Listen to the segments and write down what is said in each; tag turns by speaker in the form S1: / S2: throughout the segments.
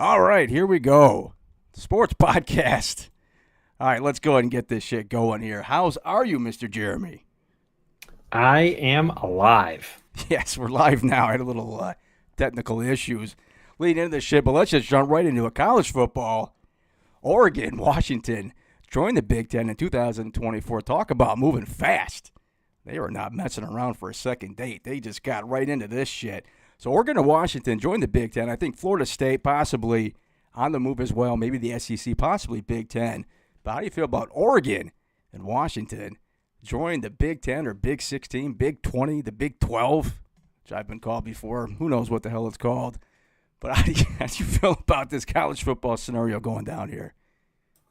S1: All right, here we go. Sports podcast. All right, let's go ahead and get this shit going here. Are you, Mr. Jeremy?
S2: I am alive.
S1: Yes, we're live now. I had a little technical issues leading into this shit, but let's just jump right into it. College football. Oregon, Washington joined the Big Ten in 2024. Talk about moving fast. They were not messing around for a second date. They just got right into this shit. So Oregon and Washington joined the Big Ten. I think Florida State possibly on the move as well. Maybe the SEC, possibly Big Ten. But how do you feel about Oregon and Washington join the Big Ten or Big 16, Big 20, the Big 12, which I've been called before. Who knows what the hell it's called. But how do you feel about this college football scenario going down here?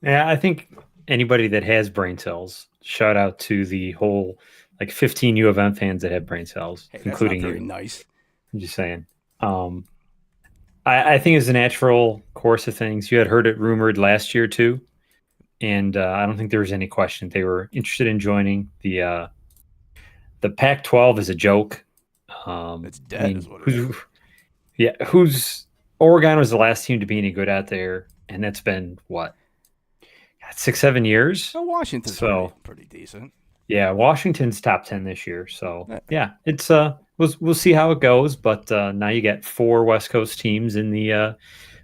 S2: Yeah, I think anybody that has brain cells, shout out to the whole 15 U of M fans that have brain cells,
S1: Hey, that's
S2: including
S1: not very
S2: you.
S1: nice.
S2: I'm just saying. I think it's a natural course of things. You had heard it rumored last year too, and I don't think there was any question they were interested in joining the Pac-12 is a joke.
S1: It's dead, is what it is.
S2: Yeah, Oregon was the last team to be any good out there, and that's been what 6-7 years.
S1: Well, Washington's pretty decent.
S2: Yeah, Washington's top 10 this year. So yeah, it's we'll see how it goes. But now you get 4 West Coast teams in the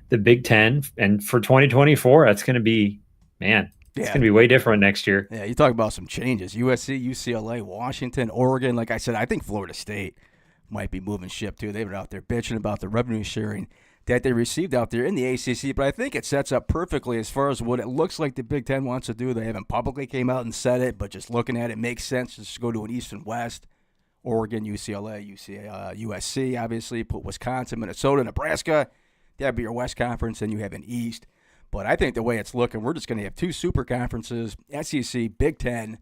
S2: Big Ten, and for 2024, that's going to be it's going to be way different next year.
S1: Yeah, you talk about some changes. USC, UCLA, Washington, Oregon. Like I said, I think Florida State might be moving ship too. They've been out there bitching about the revenue sharing that they received out there in the ACC, but I think it sets up perfectly as far as what it looks like the Big Ten wants to do. They haven't publicly came out and said it, but just looking at it makes sense. Just go to an East and West, Oregon, UCLA, USC, obviously, put Wisconsin, Minnesota, Nebraska. That'd be your West Conference, and you have an East. But I think the way it's looking, we're just going to have 2 super conferences, SEC, Big Ten,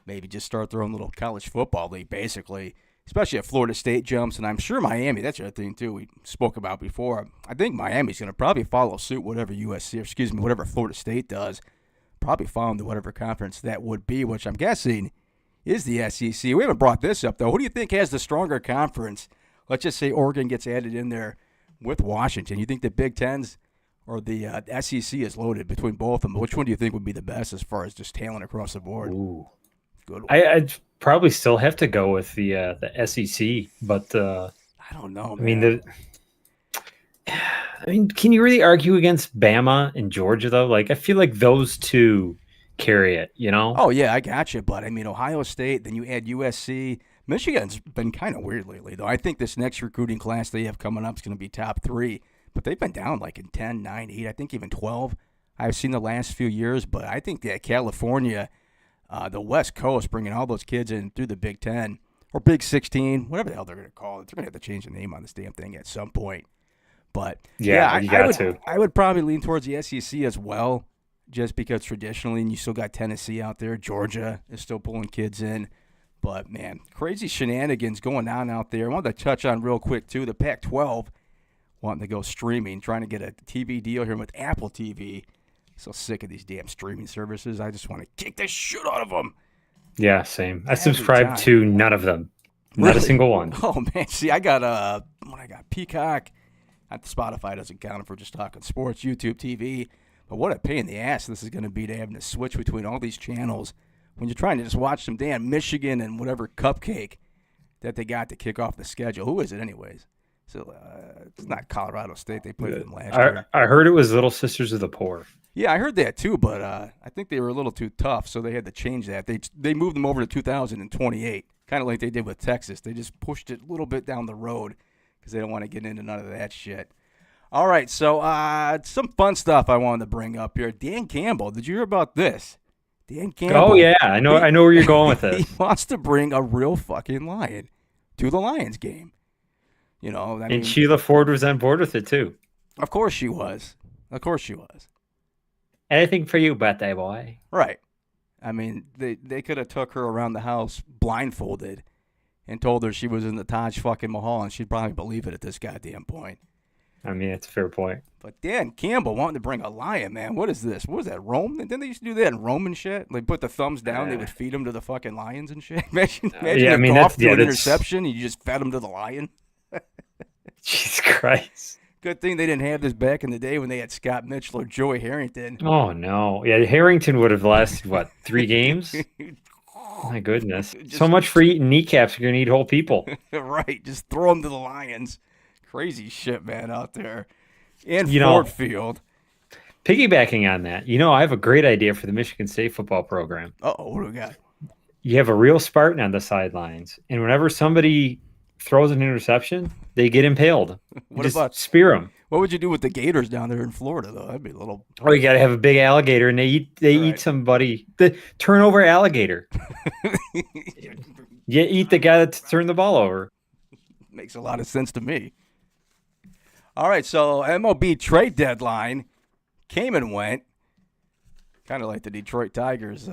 S1: maybe just start their own little college football league, basically. Especially if Florida State jumps, and I'm sure Miami, that's the other thing, too, we spoke about before. I think Miami's going to probably follow suit whatever whatever Florida State does. Probably fall into whatever conference that would be, which I'm guessing is the SEC. We haven't brought this up, though. Who do you think has the stronger conference? Let's just say Oregon gets added in there with Washington. You think the Big Tens or the SEC is loaded between both of them? Which one do you think would be the best as far as just talent across the board?
S2: Ooh.
S1: Good one.
S2: I'd probably still have to go with the SEC, but
S1: I don't know, man.
S2: I mean, can you really argue against Bama and Georgia though? I feel like those two carry it, you know?
S1: Oh yeah, I got you, but I mean Ohio State, then you add USC. Michigan's been kind of weird lately, though. I think this next recruiting class they have coming up is going to be top 3, but they've been down in 10, 9, 8, I think even 12. I've seen the last few years, but I think that California, the West Coast, bringing all those kids in through the Big 10 or Big 16, whatever the hell they're going to call it. They're going to have to change the name on this damn thing at some point. But I would probably lean towards the SEC as well, just because traditionally, and you still got Tennessee out there. Georgia is still pulling kids in. But, man, crazy shenanigans going on out there. I wanted to touch on real quick, too, the Pac-12 wanting to go streaming, trying to get a TV deal here with Apple TV. So sick of these damn streaming services. I just want to kick the shit out of them.
S2: Yeah, same. I subscribe to none of them. Not a single one.
S1: Oh, man. See, I got Peacock. Spotify doesn't count for just talking sports, YouTube TV. But what a pain in the ass this is going to be to having to switch between all these channels when you're trying to just watch some damn Michigan and whatever cupcake that they got to kick off the schedule. Who is it anyways? So it's not Colorado State. They played them last year.
S2: I heard it was Little Sisters of the Poor.
S1: Yeah, I heard that too, but I think they were a little too tough, so they had to change that. They moved them over to 2028, kind of like they did with Texas. They just pushed it a little bit down the road because they don't want to get into none of that shit. All right, so some fun stuff I wanted to bring up here. Dan Campbell, did you hear about this? Dan Campbell.
S2: Oh yeah, I know where you're going with this.
S1: He wants to bring a real fucking lion to the Lions game. You know,
S2: and Sheila Ford was on board with it too.
S1: Of course she was.
S2: Anything for you, birthday boy.
S1: Right. I mean, they could have took her around the house blindfolded and told her she was in the Taj fucking Mahal, and she'd probably believe it at this goddamn point.
S2: I mean, it's a fair point.
S1: But Dan Campbell wanting to bring a lion, man. What is this? What was that, Rome? Didn't they used to do that in Rome and shit? They put the thumbs down, they would feed them to the fucking lions and shit. Imagine a golf through an interception, and you just fed them to the lion.
S2: Jesus Christ.
S1: Good thing they didn't have this back in the day when they had Scott Mitchell or Joey Harrington.
S2: Oh no. Yeah, Harrington would have lasted what, 3 games? My goodness. So much for eating kneecaps, you're gonna eat whole people.
S1: Right. Just throw them to the Lions. Crazy shit, man, out there. And Ford Field.
S2: Piggybacking on that, I have a great idea for the Michigan State football program.
S1: Uh-oh, what do we got?
S2: You have a real Spartan on the sidelines, and whenever somebody throws an interception, they get impaled. Just spear them.
S1: What would you do with the Gators down there in Florida, though? That'd be a little.
S2: Oh, you got to have a big alligator, and they eat somebody. The turnover alligator. You eat the guy that turned the ball over.
S1: Makes a lot of sense to me. All right, so MLB Trade Deadline came and went. Kind of like the Detroit Tigers'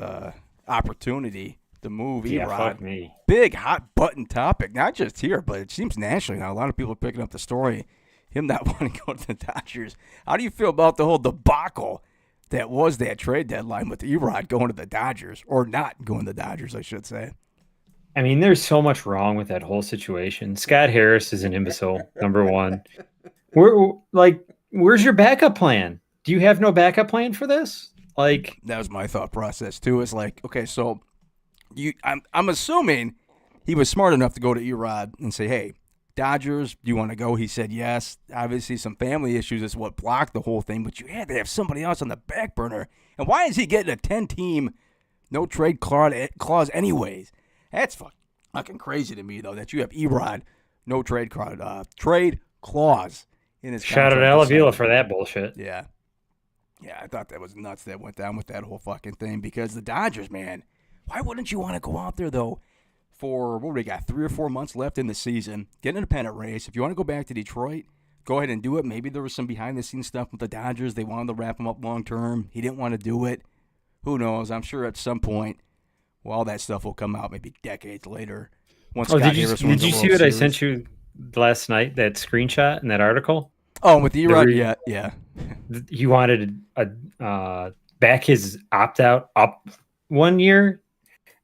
S1: opportunity to move Erod.
S2: Yeah, fuck me.
S1: Big hot button topic, not just here, but it seems nationally now. A lot of people are picking up the story. Him not wanting to go to the Dodgers. How do you feel about the whole debacle that was that trade deadline with Erod going to the Dodgers, or not going to the Dodgers, I should say?
S2: I mean, there's so much wrong with that whole situation. Scott Harris is an imbecile, number one. Where's your backup plan? Do you have no backup plan for this? That
S1: was my thought process too. Is okay, so I'm assuming he was smart enough to go to Erod and say, "Hey, Dodgers, do you want to go?" He said yes. Obviously, some family issues is what blocked the whole thing, but you had to have somebody else on the back burner. And why is he getting a 10-team no trade clause anyways? That's fucking crazy to me, though, that you have Erod no trade clause in his
S2: contract. Shout out to Alavila for that bullshit.
S1: Yeah. Yeah, I thought that was nuts that went down with that whole fucking thing, because the Dodgers, man, why wouldn't you want to go out there, though, for, what do we got, 3 or 4 months left in the season, get an independent race. If you want to go back to Detroit, go ahead and do it. Maybe there was some behind-the-scenes stuff with the Dodgers. They wanted to wrap him up long-term. He didn't want to do it. Who knows? I'm sure at some point, all that stuff will come out maybe decades later. Once
S2: did you see what I sent you last night, that screenshot in that article?
S1: Oh, with Erod? Yeah.
S2: He wanted back his opt-out up 1 year,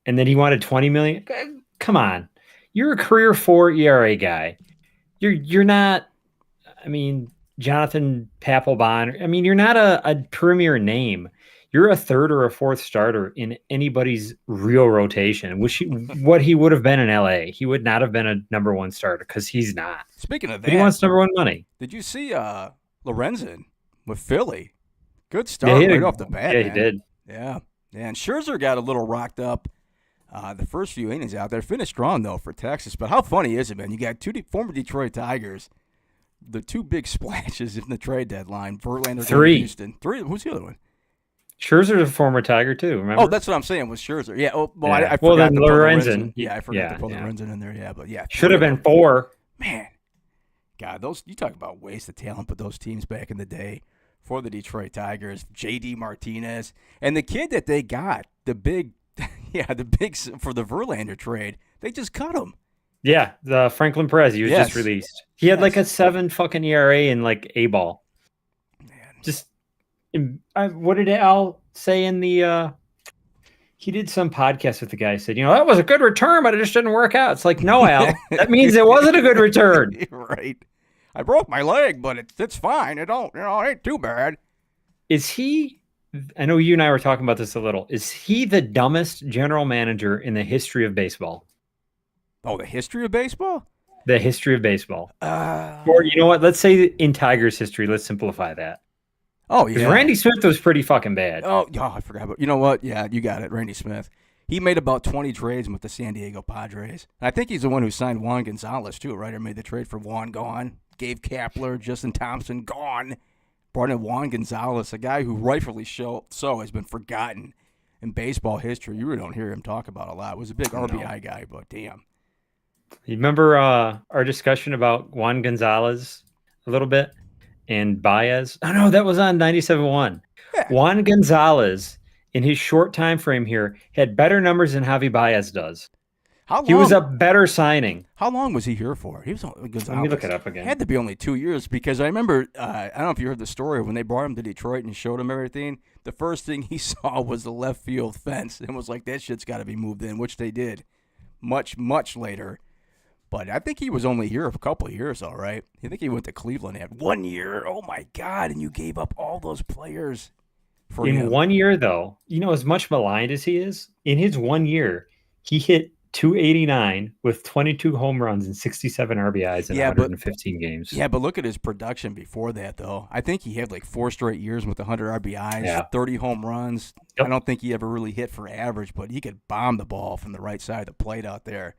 S2: and then he wanted $20 million. Come on. You're a career 4 ERA guy. You're not, Jonathan Papelbon. You're not a premier name. You're a 3rd or a 4th starter in anybody's real rotation, what he would have been in LA. He would not have been a number 1 starter, because he's not.
S1: Speaking of that,
S2: but he wants number 1 money.
S1: Did you see Lorenzen with Philly? Good start right off the bat.
S2: Yeah, he did.
S1: Yeah. And Scherzer got a little rocked up the first few innings out there. Finished strong, though, for Texas. But how funny is it, man? You got 2 former Detroit Tigers, the 2 big splashes in the trade deadline. Verlander,
S2: 3.
S1: Houston. 3. Who's the other one?
S2: Scherzer's a former Tiger, too, remember?
S1: Oh, that's what I'm saying, was Scherzer. Yeah, I
S2: forgot
S1: then
S2: to put Lorenzen.
S1: Yeah, I forgot to put Lorenzen in there. Yeah, but yeah.
S2: Should have been 4.
S1: Man. God, you talk about waste of talent, but those teams back in the day for the Detroit Tigers, J.D. Martinez, and the kid that they got, the big for the Verlander trade, they just cut him.
S2: Yeah, the Franklin Perez, he was just released. He had a 7 fucking ERA and A-ball. Man. Just, what did Al say in the, he did some podcast with the guy, said, that was a good return, but it just didn't work out. It's no, Al, that means it wasn't a good return.
S1: Right. I broke my leg, but it's fine. It ain't too bad.
S2: Is he, I know you and I were talking about this a little, is he the dumbest general manager in the history of baseball?
S1: Oh, the history of baseball?
S2: The history of baseball. Or you know what? Let's say in Tigers history, let's simplify that.
S1: Oh, yeah.
S2: Randy Smith was pretty fucking bad.
S1: Oh, I forgot about. You know what? Yeah, you got it. Randy Smith. He made about 20 trades with the San Diego Padres. And I think he's the one who signed Juan Gonzalez, too, right? Or made the trade for Juan, gone. Gave Kapler, Justin Thompson, gone. Brought in Juan Gonzalez, a guy who rightfully so has been forgotten in baseball history. You really don't hear him talk about a lot. Was a big RBI guy, but damn.
S2: You remember our discussion about Juan Gonzalez a little bit and Baez? Oh, no, that was on 97.1. Yeah. Juan Gonzalez, in his short time frame here, had better numbers than Javi Baez does.
S1: How long?
S2: He was a better signing.
S1: How long was he here for? He was Gonzalez.
S2: Let me look it up again.
S1: It had to be only 2 years, because I remember, I don't know if you heard the story, when they brought him to Detroit and showed him everything, the first thing he saw was the left field fence and was like, that shit's got to be moved in, which they did much, much later. But I think he was only here a couple of years, all right? I think he went to Cleveland at 1 year. Oh, my God. And you gave up all those players for
S2: In
S1: him.
S2: 1 year, though, as much maligned as he is, in his 1 year, he hit 289 with 22 home runs and 67 RBIs in 115 games.
S1: Yeah, but look at his production before that, though. I think he had like 4 straight years with 100 RBIs, 30 home runs. Yep. I don't think he ever really hit for average, but he could bomb the ball from the right side of the plate out there.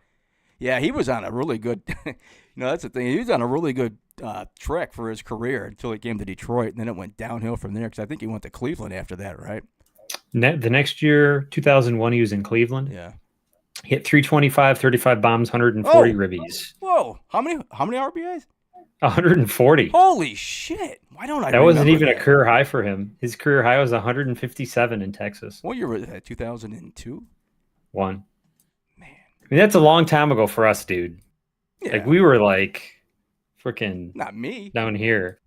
S1: Yeah, he was on a really good that's the thing. He was on a really good trek for his career until he came to Detroit, and then it went downhill from there because I think he went to Cleveland after that, right?
S2: The next year, 2001, he was in Cleveland.
S1: Yeah.
S2: Hit 325, 35 bombs, 140 ribbies.
S1: Whoa. How many RBIs?
S2: 140.
S1: Holy shit. Why don't I
S2: That wasn't even a career high for him. His career high was 157 in Texas.
S1: What year was that? 2002?
S2: 1. Man. I mean, that's a long time ago for us, dude. Yeah. Like, we were like freaking
S1: not me
S2: down here.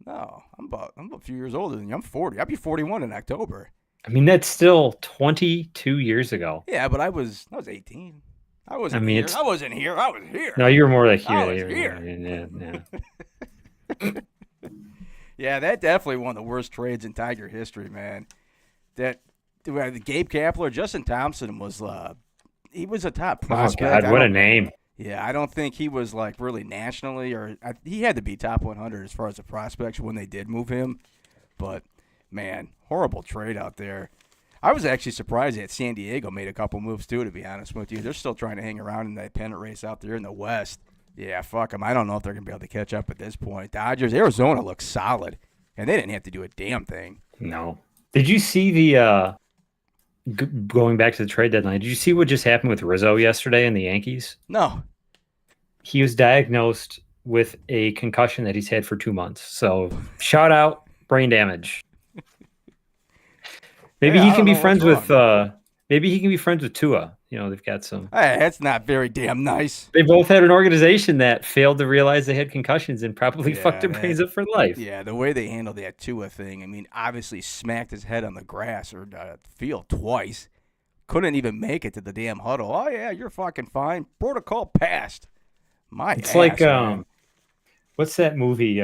S1: No, I'm a few years older than you. I'm 40. I'll be 41 in October.
S2: I mean, that's still 22 years ago.
S1: Yeah, but I was 18. I wasn't here. I wasn't here. I was here.
S2: No, you were more like
S1: I was here.
S2: Yeah.
S1: Yeah, that definitely one of the worst trades in Tiger history, man. That Gabe Kapler, Justin Thompson was he was a top prospect.
S2: Oh God, what a name.
S1: Yeah, I don't think he was like really nationally he had to be top 100 as far as the prospects when they did move him. But man, horrible trade out there. I was actually surprised that San Diego made a couple moves too, to be honest with you. They're still trying to hang around in that pennant race out there in the West. Yeah, fuck them. I don't know if they're going to be able to catch up at this point. Dodgers, Arizona looks solid, and they didn't have to do a damn thing.
S2: No. Did you see the going back to the trade deadline, did you see what just happened with Rizzo yesterday in the Yankees?
S1: No.
S2: He was diagnosed with a concussion that he's had for 2 months. So, shout out, brain damage. Maybe he can be friends with Tua. They've got some.
S1: Hey, that's not very damn nice.
S2: They both had an organization that failed to realize they had concussions and probably fucked their brains up for life.
S1: Yeah, the way they handled that Tua thing, I mean, obviously smacked his head on the grass or field twice. Couldn't even make it to the damn huddle. Oh, yeah, you're fucking fine. Protocol passed.
S2: It's like, what's that movie?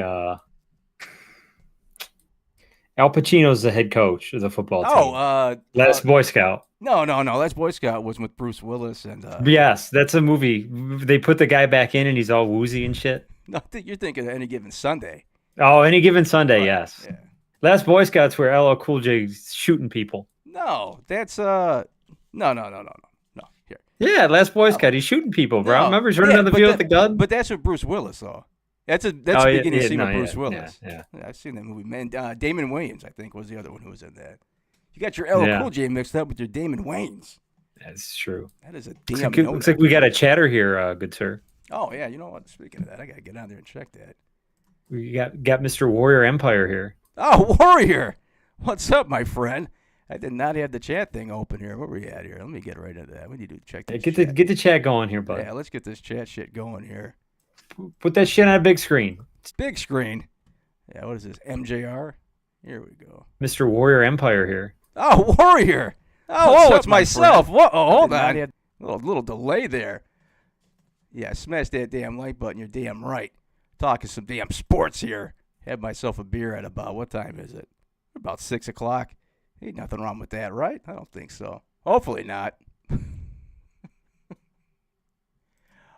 S2: Al Pacino's the head coach of the football team. Last Boy Scout.
S1: No. Last Boy Scout was with Bruce Willis and.
S2: Yes, that's a movie. They put the guy back in and he's all woozy and shit.
S1: No, you're thinking of Any Given Sunday.
S2: Oh, Any Given Sunday, yes. Yeah. Last Boy Scout's where LL Cool J's shooting people.
S1: No, that's no. Here.
S2: Yeah, Last Boy Scout. He's shooting people, bro. No, remember he's running down the field with the gun.
S1: But that's with Bruce Willis, though. That's the beginning scene with Bruce Willis. Yeah. I've seen that movie, man. Damon Wayans, I think, was the other one who was in that. You got your LL Cool J mixed up with your Damon Wayans.
S2: That's true.
S1: That is a damn.
S2: Looks like we got a chatter here, good sir.
S1: Oh yeah, you know what? Speaking of that, I gotta get on there and check that.
S2: We got Mr. Warrior Empire here.
S1: Oh, Warrior! What's up, my friend? I did not have the chat thing open here. Where we at here? Let me get right into that. We need to check this.
S2: Get the chat going here, bud.
S1: Yeah, let's get this chat shit going here.
S2: Put that shit on a big screen.
S1: It's big screen. Yeah, what is this? MJR? Here we go.
S2: Mr. Warrior Empire here.
S1: Oh, Warrior! Oh, it's myself. What? Oh, hold on. A little delay there. Yeah, smash that damn like button. You're damn right. Talking some damn sports here. Had myself a beer at about, what time is it? About 6 o'clock. Ain't nothing wrong with that, right? I don't think so. Hopefully not.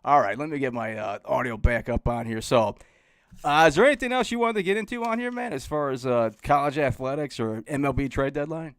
S1: All right, let me get my audio back up on here. So, is there anything else you wanted to get into on here, man, as far as college athletics or MLB trade deadline?